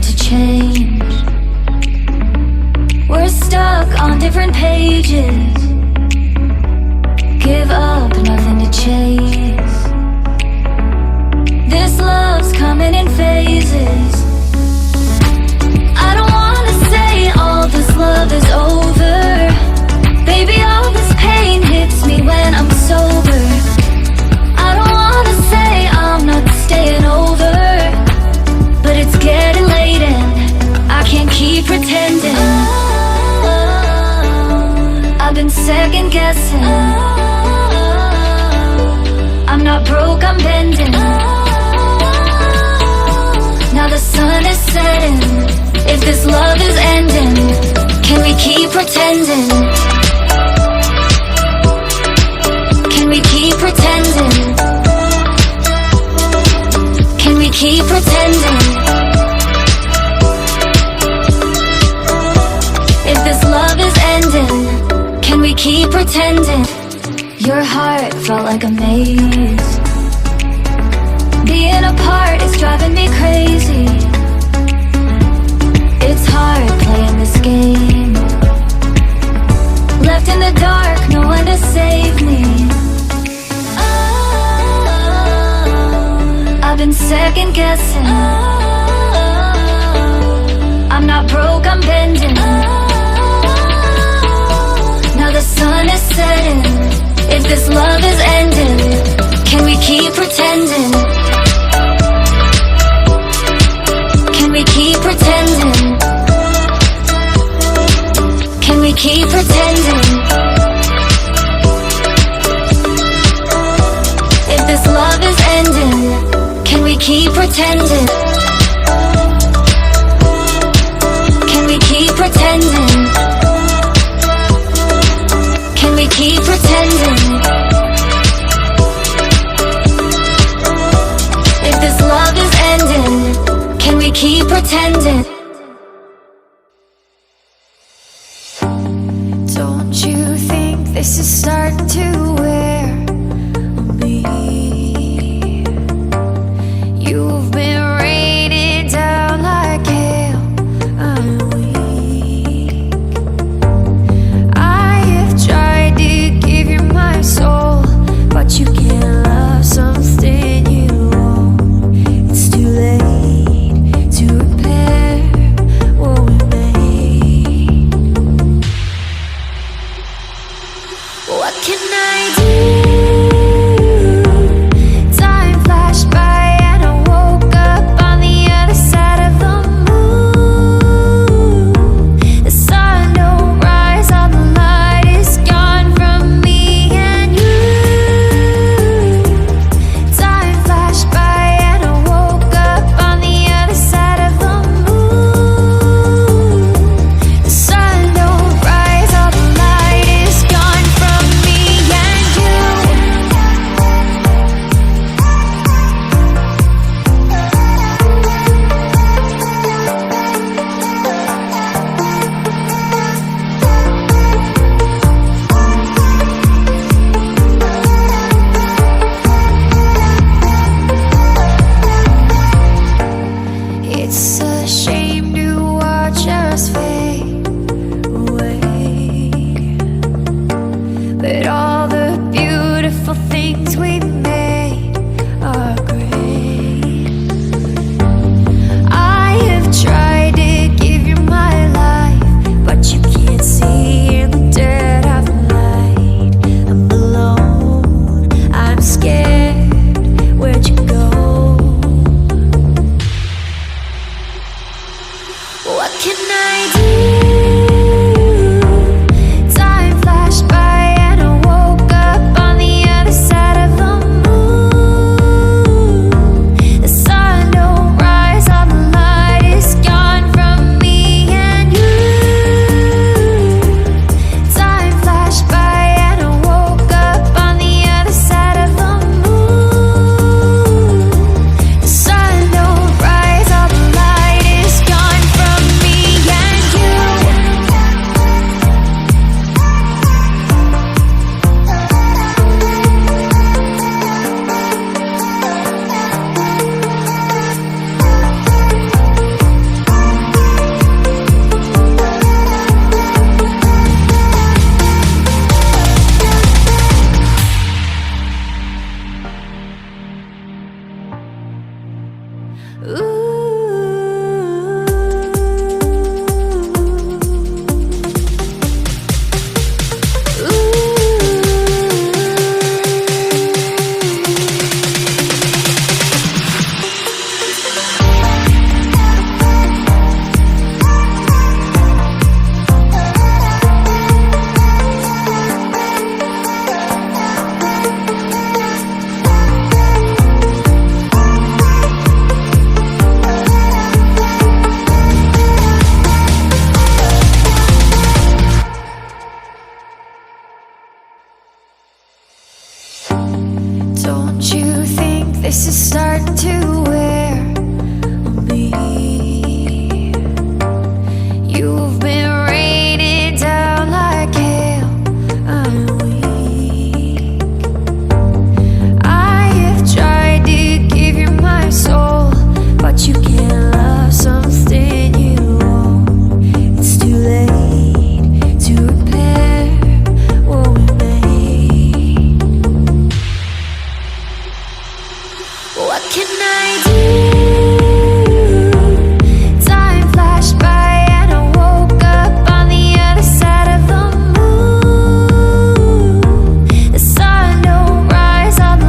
to change. We're stuck on different pages. Give up, nothing to chase. This love's coming in phases. I don't wanna say all this love is over. Baby, all this pain hits me when I'm sober. I don't wanna say I'm not staying over, but it's getting late and I can't keep pretending. I've been second guessing. I'm not broke, I'm bending. Now the sun is setting. If this love is ending, can we keep pretending? Can we keep pretending? Can we keep pretending? If this love is ending, can we keep pretending? Your heart felt like a maze. Being apart is driving me crazy. It's hard playing this game. Left in the dark, no one to save me. I've been second guessing. I'm not broke, I'm bending. Now the sun is setting. If this love is ending, can we keep pretending? Can we keep pretending? Can we keep pretending? If this love is ending, can we keep pretending? Can we keep pretending? Can we keep pretending? If this love is ending, can we keep pretending? Don't you think this is starting to wear on me? You've been rated down like hell. I'm weak. I have tried to give you my soul, but you can't love something you own. It's too late to repair what we made. What can I do? Time flashed by and I woke up on the other side of the moon. The sun don't rise, all the light is gone from me and you. Time flashed by and I woke up on the other side of the moon. The sun don't rise, all the light is gone from me and you. start to wear on me. You've been raining down like hail. I'm weak. I have tried to give you my soul, but you can't love something you own. It's too late to repair what we made. What can I do?